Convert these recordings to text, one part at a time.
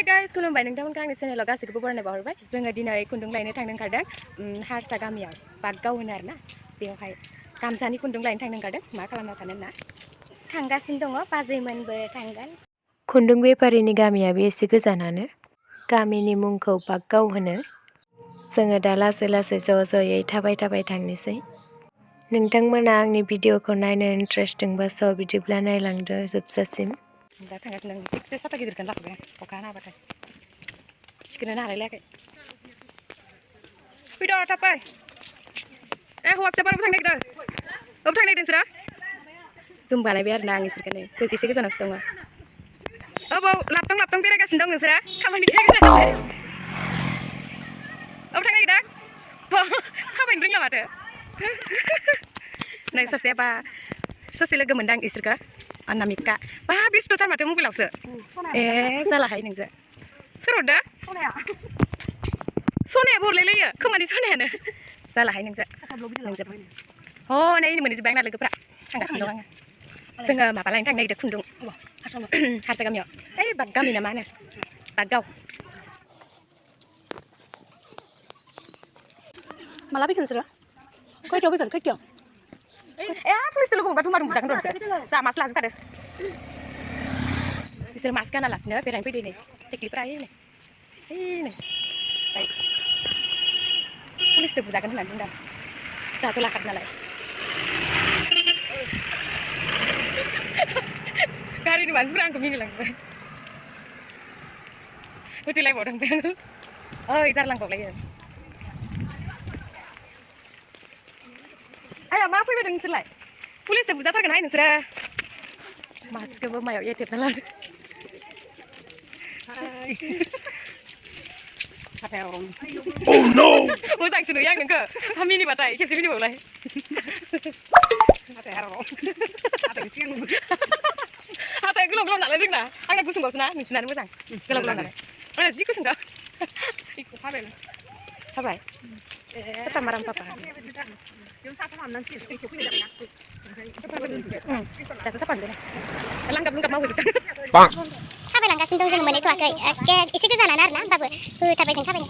guys, खुलुमबाय नोंथांमोनखौ आंनि चेनेलाव गासैखौबो बरायनाय बावहरबाय। जोङो दिनै खुन्दुं लायनो थांनो ओंखारदों हारसा गामियाव बागगाव होनो आरोना बेवहाय गामसानि खुन्दुं लायनो थांनो ओंखारदों। मा खालामना थानो होनना थांगासिनो दङ। बाजैमोनबो थांगोन। खुन्दुं बेफारिनि गामियाबो एसे गोजानानो। गामिनि मुंखौ बागगाव होनो। जोङो दा लासै लासै ज' ज'यै थाबाय थांनोसै। नोंथांमोना आंनि भिडिअखौ नायनो इन्ट्रेस्ट दंबा बिदिब्ला नायलांदो जोबजासिम। दा थांगासिनो आं थिगसे साथा गिदिरखौनो लाखाबाय आं अखा हाबाथाय थिखोनो हालायलायाखै। फैद' थाब फै। हौवाफोराबो थांनो नागिरदों। थांनो नागिरदों नोंसोरो? जों बानायबाय आरोना आं इसोरखौनो एसे गोजानावसो दङ। लाबथां बेरायगासिनो दं नोंसोरा खामानि गैया। थांनो नागिरदों? थाबायनो रोंला माथो। नै सासेबा ससे लोगो मोनदां इसोरखौ अनामिका बा बेस्थ'थार माथो मबाइलावसो। जालाहाय नोंजों सोर हरदो? सनायाबो हरलायलायो खोमानि सनायानो जालाहाय नोंजों। नै मोनहैजोब्बाय आंना लोगोफ्रा थांगासिनो दं आङो। जोङो माबा लायनो थांनो नागिरदों खुन्दुं हारसा गामियाव। गामि ना मा होनो बागगाव। माला फैगोन नोंसोरो? खयथायाव फैगोन खयथायाव? पुलिसखौ लोगो मोनबा दुमारुम बुजागोन र' नोंसोर। जा मास लाजोबखादो बिसोर मास गानालासिनो बेरायनो फैदो नै टेकलिफ्रा नै पुलिसजों बुजागोन होननानै बुंदों। जोंहाथ' लाखादों नालाय। गारिनि मानसिफोरा आंखौ मिनिलांजोब्बाय होथेलायबावदों बे आङो। ओइ जारलांबावलायो। आया मा फैबायदों नोंसोरलाय? पुलिसजों बुजाथारगोनहाय नोंसोरो। मानसिखौबो मायाव एथेबना लादों। मोजांसो नुयो आं नोंखौ मिनिबाथाय खेबसे मिनिबावलाय। हाथाया गोलाव गोलाव नालाय जोंना आंना गुसुंबावसो ना नोंसिनानो मोजां गोलाव गोलाव नालाय आंना जि गुसुंखा हाबाय। माराम पापा दासो साफा नुदों लांगाब लुंगाब मावहैजोबदों। थाबायलांगासिनो दं जों मोनहैथ'वाखै एसे गोजानानो आरोना होमबाबो होथारबाय जों थाबायनो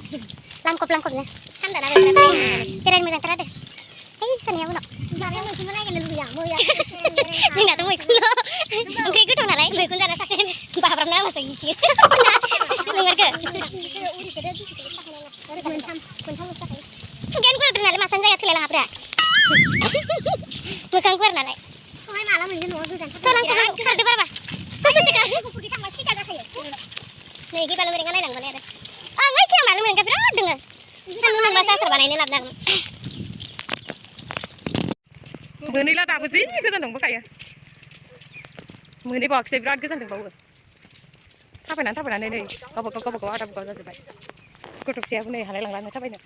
लांखबनो थान्दाना बेरायनो मोजांथार आरो। सानैया उनाव जोंनाथ' मैखुनल' ओंख्रि गोथाव नालाय मैखुन जाना सासे बाब्राबना होबासो गिसियो नोंगोरखो खुगायानो गुवारद्राय नालाय मासानो जायगा थोलाय लाङाब्रा मोखां गुवार नालाय माला मोनगोन न'आव गोजान खारदो बारबा नै गिबाल' मेरेंगा नायनांगौलै आरो आं ओइथिं मालु मेरेंगा बिराद दोङो सानदुं नांबा साहाफोर बानायनो लाबोनांगोन। मोनैला दाबो जि गोजान दंबोखायो मोनहैबावाखैसै बिराद गोजान दंबावो। थाबायनानै नै गावबागाव आदा बुगाव जाजोब्बाय। गथ' फिसायाबो नै हालाय लांलानो थाबायनो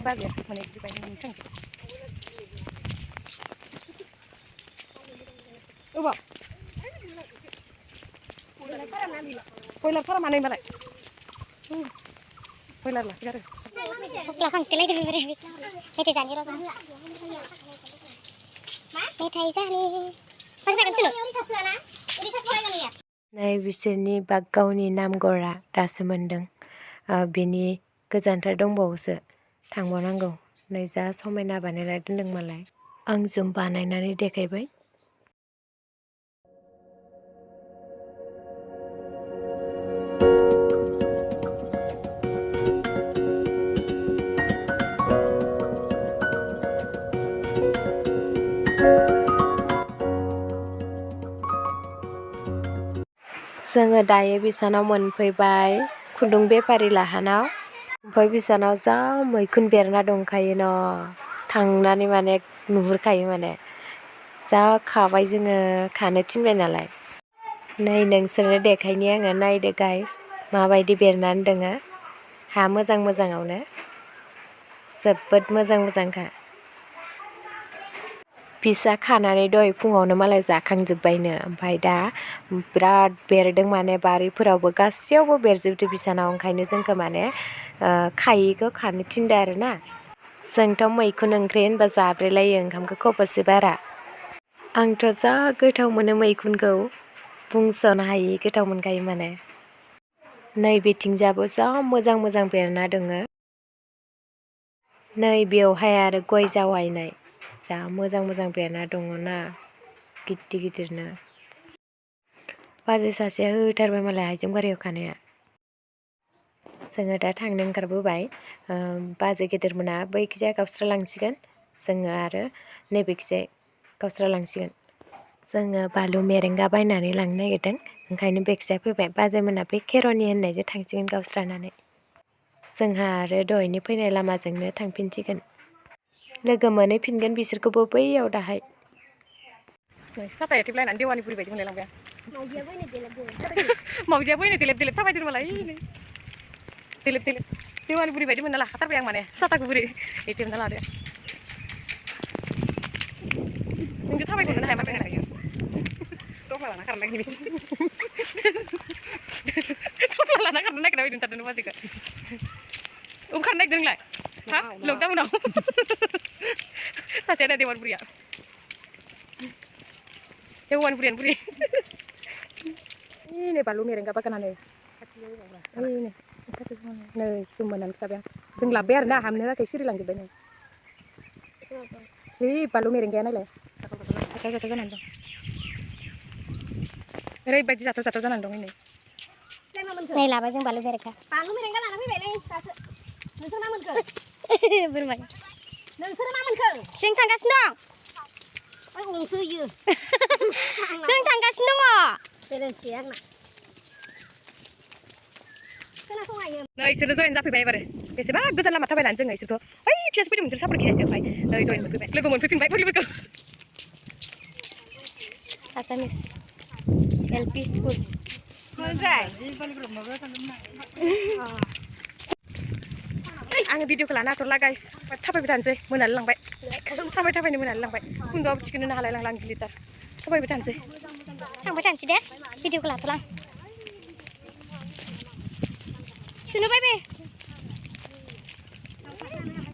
बाजैया मोनहैजोब्बाय थांसै। बयलार फारामा नै मालाय बयलार लाखिगारो। नै बिसोरनि बागगावनि नामगरा दासो मोनदों। बिनि गोजानथार दंबावोसो थांबावनांगौ। नै जा समायना बानायना दोनदों मालाय आं जों बानायनानै देखायबाय। जोङो दायो बिसानाव मोनफैबाय खुन्दुं बेफारि लाहानाव। ओमफ्राय बिसानाव जा मैखुन बेरना दंखायो न' थांनानै माने नुहुरखायो माने जा खाबाय जोङो खानो थिनबाय नालाय। नै नोंसोरनो देखायनि आङो नायदो गाइस माबायदि बेरनानै दोङो हा मोजाङावनो जोबोद मोजांखा। फिसा खानानै दहाय फुङावनो मालाय जाखांजोब्बायनो ओमफ्राय दा बिराद बेरदों माने बारिफोरावबो गासैयावबो बेरजोबदों बिसानाव। ओंखायनो जोंखौ माने खायैखौ खानो थिनदों आरोना। जोंथ' मैखुन ओंख्रि होनबा जाब्रेलायो ओंखामखौ खबसे बारा। आंथ' जा गोथाव मोनो मैखुनखौ बुंस'नो हायि गोथाव मोनखायो माने नै बेथिंजाबो जा मोजां मोजां बेरना दोङो नै बेवहाय आरो गय जावायनाय जा मोजां मोजां बेरना दङना गिदिर गिदिरनो बाजै सासेया होथारबाय मालाय हाइजें बारियाव खानाया जोङो दा थांनो ओंखारबोबाय बाजै गेदेरमोना बैखिजाय गावस्रालांसिगोन जोङो आरो नैबेखिजाय गावस्रालांसिगोन जोङो बानलु मेरेंगा बायनानै लांनो नागिरदों ओंखायनो बेखिजाय फैबाय बाजैमोना बे खेर'नि होननायजों थांसिगोन गावस्रानानै जोंहा आरो दहायनो फैनाय लामाजोंनो थांफिनसिगोन लोगो मोनहैफिनगोन बिसोरखौबो बैयाव दाहाय साफाया टेबलायनानै देवानि बुरि बायदि मोनलायलांबाय मावजियाबो ओइनै देलेब देलेब थाबायदों मालाय देलेब देलेब देवानि बुरि बायदि मोनना लाखाथारबाय आं माने साथाखौ बुरि एटेमना लादो नोंजों थाबायगोननो हाया माथो होनो दफ्ला लाना खारनो नागिरदों दफ्ला लाना खारनो नागिरना बायदों थारदों बाजैखौ खारनो नागिरदों नोंलाय हा लकडाउनाव सासेया दा देवानि बुरिया देवानि बुरियानो बुरि नै बानलु मेरेंगा बागानानो नै जों मोननानै खिथाबाय आं जों लाबोबाय आरोना हामनो थाखाय सिरिलांजोब्बाय नै जि बानलु मेरेंगाया नायलाय जाथाव जाथाव जानानै दं ओरैबायदि जाथाव जाथाव जानानै दं नै लाबाय जों बानलु मेरेंगा लाना फैबायलै दासो नोंसोर मा मोनखो बोरमा नोंसोर मा मोनखो जों थांगासिनो दं ओइ अंसोयो जों थांगासिनो दङ बेलेन्स गैया आंना खोनासंहायो नै इसोरो जयेन जाफैबाय एबार बेसेबा गोजान लामा थाबायनानै जोङो इसोरखौ ओइ खियासो फैदों नोंसोर सापर खियासो ओमफ्राय नै जयेन मोनफैबाय लोगो मोनफैफिनबाय फुलिफोरखौ आसामिस एलपि स्कुल आङो भिडिअखौ लानो हाथ'ला गाइस थाबायबाय थानोसै मोनानो लांबाय थाबायनो मोनानो लांबाय खुन्दुआबो थिखोनो हालाय लांला 2 लिटार थाबायबाय थानोसै थांबाय थानोसै दे भिडिअखौ लाथ'ला सुनो बाय